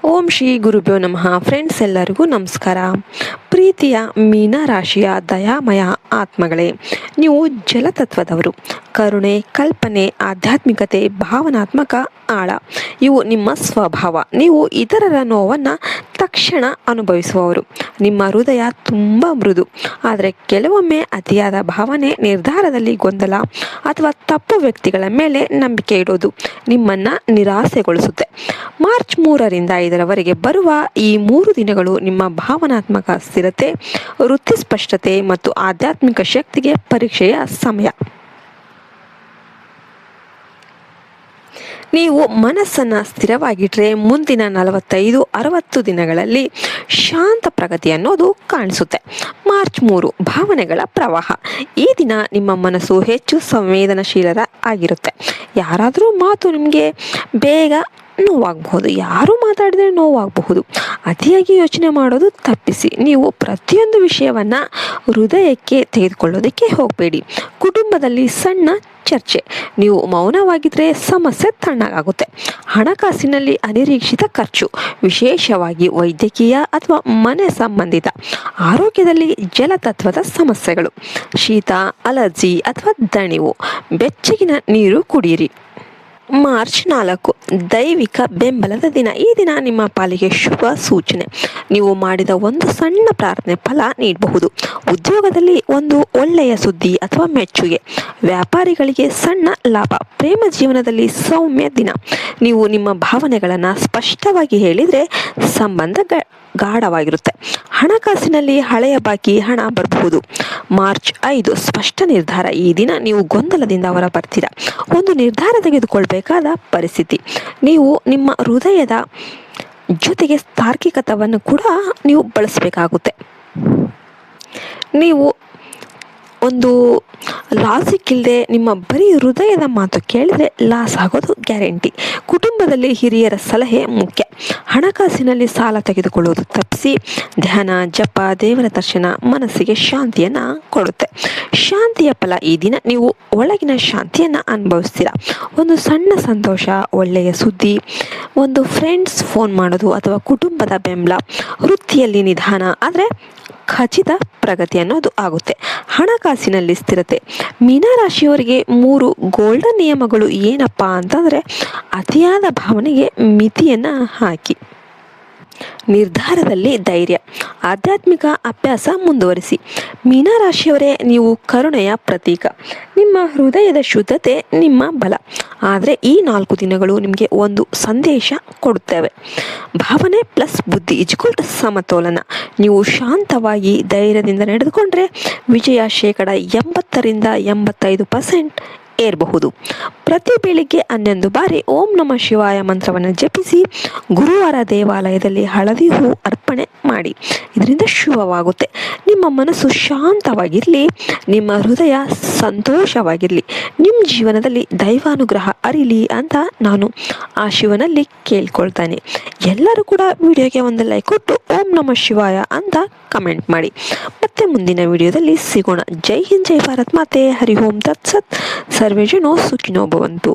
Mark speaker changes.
Speaker 1: ಓಂ ಶ್ರೀ ಗುರುಭ್ಯೋ ನಮಃ. ಫ್ರೆಂಡ್ಸ್, ಎಲ್ಲರಿಗೂ ನಮಸ್ಕಾರ. ಪ್ರೀತಿಯ ಮೀನರಾಶಿಯ ದಯಾಮಯ ಆತ್ಮಗಳೇ, ನೀವು ಜಲತತ್ವದವರು. ಕರುಣೆ, ಕಲ್ಪನೆ, ಆಧ್ಯಾತ್ಮಿಕತೆ, ಭಾವನಾತ್ಮಕ ಆಳ ಇವು ನಿಮ್ಮ ಸ್ವಭಾವ. ನೀವು ಇತರರ ನೋವನ್ನು ತಕ್ಷಣ ಅನುಭವಿಸುವವರು. ನಿಮ್ಮ ಹೃದಯ ತುಂಬ ಮೃದು, ಆದರೆ ಕೆಲವೊಮ್ಮೆ ಅತಿಯಾದ ಭಾವನೆ, ನಿರ್ಧಾರದಲ್ಲಿ ಗೊಂದಲ ಅಥವಾ ತಪ್ಪು ವ್ಯಕ್ತಿಗಳ ಮೇಲೆ ನಂಬಿಕೆ ಇಡೋದು ನಿಮ್ಮನ್ನು ನಿರಾಸೆಗೊಳಿಸುತ್ತೆ. ಮಾರ್ಚ್ 3ರಿಂದ 5ರವರೆಗೆ ಬರುವ ಈ 3 ದಿನಗಳು ನಿಮ್ಮ ಭಾವನಾತ್ಮಕ ಸ್ಥಿರತೆ, ವೃತ್ತಿ ಸ್ಪಷ್ಟತೆ ಮತ್ತು ಆಧ್ಯಾತ್ಮಿಕ ಶಕ್ತಿಗೆ ಪರೀಕ್ಷೆಯ ಸಮಯ. ನೀವು ಮನಸ್ಸನ್ನು ಸ್ಥಿರವಾಗಿಟ್ಟರೆ ಮುಂದಿನ 45-60 ದಿನಗಳಲ್ಲಿ ಶಾಂತ ಪ್ರಗತಿ ಅನ್ನೋದು ಕಾಣಿಸುತ್ತೆ. ಮಾರ್ಚ್ 3 ಭಾವನೆಗಳ ಪ್ರವಾಹ. ಈ ದಿನ ನಿಮ್ಮ ಮನಸ್ಸು ಹೆಚ್ಚು ಸಂವೇದನಶೀಲರ ಆಗಿರುತ್ತೆ. ಯಾರಾದರೂ ಮಾತು ನಿಮಗೆ ಬೇಗ ನೋವಾಗಬಹುದು, ಯಾರು ಮಾತಾಡಿದರೆ ನೋವಾಗಬಹುದು. ಅತಿಯಾಗಿ ಯೋಚನೆ ಮಾಡೋದು ತಪ್ಪಿಸಿ. ನೀವು ಪ್ರತಿಯೊಂದು ವಿಷಯವನ್ನು ಹೃದಯಕ್ಕೆ ತೆಗೆದುಕೊಳ್ಳೋದಕ್ಕೆ ಹೋಗಬೇಡಿ. ಕುಟುಂಬದಲ್ಲಿ ಸಣ್ಣ ಚರ್ಚೆ. ನೀವು ಮೌನವಾಗಿದ್ದರೆ ಸಮಸ್ಯೆ ತಣ್ಣಗಾಗುತ್ತೆ. ಹಣಕಾಸಿನಲ್ಲಿ ಅನಿರೀಕ್ಷಿತ ಖರ್ಚು, ವಿಶೇಷವಾಗಿ ವೈದ್ಯಕೀಯ ಅಥವಾ ಮನೆ ಸಂಬಂಧಿತ. ಆರೋಗ್ಯದಲ್ಲಿ ಜಲತತ್ವದ ಸಮಸ್ಯೆಗಳು, ಶೀತ, ಅಲರ್ಜಿ ಅಥವಾ ದಣಿವು. ಬೆಚ್ಚಗಿನ ನೀರು ಕುಡಿಯಿರಿ. ಮಾರ್ಚ್ 4 ದೈವಿಕ ಬೆಂಬಲದ ದಿನ. ಈ ದಿನ ನಿಮ್ಮ ಪಾಲಿಗೆ ಶುಭ ಸೂಚನೆ. ನೀವು ಮಾಡಿದ ಒಂದು ಸಣ್ಣ ಪ್ರಾರ್ಥನೆ ಫಲ ನೀಡಬಹುದು. ಉದ್ಯೋಗದಲ್ಲಿ ಒಂದು ಒಳ್ಳೆಯ ಸುದ್ದಿ ಅಥವಾ ಮೆಚ್ಚುಗೆ. ವ್ಯಾಪಾರಿಗಳಿಗೆ ಸಣ್ಣ ಲಾಭ. ಪ್ರೇಮ ಜೀವನದಲ್ಲಿ ಸೌಮ್ಯ ದಿನ. ನೀವು ನಿಮ್ಮ ಭಾವನೆಗಳನ್ನು ಸ್ಪಷ್ಟವಾಗಿ ಹೇಳಿದರೆ ಸಂಬಂಧ ಗಾಢವಾಗಿರುತ್ತೆ. ಹಣಕಾಸಿನಲ್ಲಿ ಹಳೆಯ ಬಾಕಿ ಹಣ ಬರಬಹುದು. ಮಾರ್ಚ್ 5 ಸ್ಪಷ್ಟ ನಿರ್ಧಾರ. ಈ ದಿನ ನೀವು ಗೊಂದಲದಿಂದ ಹೊರ ಬರ್ತೀರಾ. ಒಂದು ನಿರ್ಧಾರ ತೆಗೆದುಕೊಳ್ಬೇಕಾದ ಪರಿಸ್ಥಿತಿ. ನೀವು ನಿಮ್ಮ ಹೃದಯದ ಜೊತೆಗೆ ತಾರ್ಕಿಕತವನ್ನು ಕೂಡ ನೀವು ಬಳಸಬೇಕಾಗುತ್ತೆ. ನೀವು ಒಂದು ಲಾಜಿಕ್ ಇಲ್ಲದೆ ನಿಮ್ಮ ಬರೀ ಹೃದಯದ ಮಾತು ಕೇಳಿದರೆ ಲಾಸ್ ಆಗೋದು ಗ್ಯಾರಂಟಿ. ಕುಟುಂಬದಲ್ಲಿ ಹಿರಿಯರ ಸಲಹೆ ಮುಖ್ಯ. ಹಣಕಾಸಿನಲ್ಲಿ ಸಾಲ ತೆಗೆದುಕೊಳ್ಳುವುದು ತಪ್ಪಿಸಿ. ಧ್ಯಾನ, ಜಪ, ದೇವರ ದರ್ಶನ ಮನಸ್ಸಿಗೆ ಶಾಂತಿಯನ್ನು ಕೊಡುತ್ತೆ. ಶಾಂತಿಯ ಫಲ. ಈ ದಿನ ನೀವು ಒಳಗಿನ ಶಾಂತಿಯನ್ನು ಅನುಭವಿಸ್ತೀರಾ. ಒಂದು ಸಣ್ಣ ಸಂತೋಷ, ಒಳ್ಳೆಯ ಸುದ್ದಿ, ಒಂದು ಫ್ರೆಂಡ್ಸ್ ಫೋನ್ ಮಾಡೋದು ಅಥವಾ ಕುಟುಂಬದ ಬೆಂಬಲ. ವೃತ್ತಿಯಲ್ಲಿ ನಿಧಾನ ಆದರೆ ಖಚಿತ ಪ್ರಗತಿ ಅನ್ನೋದು ಆಗುತ್ತೆ. ಹಣಕಾಸಿನಲ್ಲಿ ಸ್ಥಿರತೆ. ಮೀನರಾಶಿಯವರಿಗೆ 3 ಗೋಲ್ಡನ್ ನಿಯಮಗಳು ಏನಪ್ಪಾ ಅಂತಂದರೆ, ಅತಿಯಾದ ಭಾವನೆಗೆ ಮಿತಿಯನ್ನು ಹಾಕಿ. ನಿರ್ಧಾರದಲ್ಲಿ ಧೈರ್ಯ. ಆಧ್ಯಾತ್ಮಿಕ ಅಭ್ಯಾಸ ಮುಂದುವರಿಸಿ. ಮೀನರಾಶಿಯವರೇ, ನೀವು ಕರುಣೆಯ ಪ್ರತೀಕ. ನಿಮ್ಮ ಹೃದಯದ ಶುದ್ಧತೆ ನಿಮ್ಮ ಬಲ. ಆದರೆ ಈ 4 ದಿನಗಳು ನಿಮಗೆ ಒಂದು ಸಂದೇಶ ಕೊಡುತ್ತವೆ. ಭಾವನೆ ಪ್ಲಸ್ ಬುದ್ಧಿ = ಸಮತೋಲನ. ನೀವು ಶಾಂತವಾಗಿ ಧೈರ್ಯದಿಂದ ನಡೆದುಕೊಂಡ್ರೆ ವಿಜಯ 80% 85% ಏರಬಹುದು. ಪ್ರತಿ ಬೆಳಿಗ್ಗೆ 11 ಬಾರಿ ಓಂ ನಮಃ ಶಿವಾಯ ಮಂತ್ರವನ್ನು ಜಪಿಸಿ. ಗುರುವಾರ ದೇವಾಲಯದಲ್ಲಿ ಹಳದಿ ಹೂ ಅರ್ಪಣೆ ಮಾಡಿ. ಇದರಿಂದ ಶುಭವಾಗುತ್ತೆ. ನಿಮ್ಮ ಮನಸ್ಸು ಶಾಂತವಾಗಿರಲಿ, ನಿಮ್ಮ ಹೃದಯ ಸಂತೋಷವಾಗಿರಲಿ, ನಿಮ್ಮ ಜೀವನದಲ್ಲಿ ದೈವಾನುಗ್ರಹ ಅರಿಲಿ ಅಂತ ನಾನು ಆ ಶಿವನಲ್ಲಿ ಕೇಳ್ಕೊಳ್ತಾನೆ. ಎಲ್ಲರೂ ಕೂಡ ವಿಡಿಯೋಗೆ ಒಂದು ಲೈಕ್ ಕೊಟ್ಟು ಓಂ ನಮಃ ಶಿವಾಯ ಅಂತ ಕಮೆಂಟ್ ಮಾಡಿ. ಮತ್ತೆ ಮುಂದಿನ ವಿಡಿಯೋದಲ್ಲಿ ಸಿಗೋಣ. ಜೈ ಹಿಂದ್, ಜೈ ಭಾರತ್ ಮಾತೆ. ಹರಿ ಓಂ ತತ್ಸತ್. ಸರ್ವೇ ಜನೋ ಸುಖಿನೋ ಭವಂತು.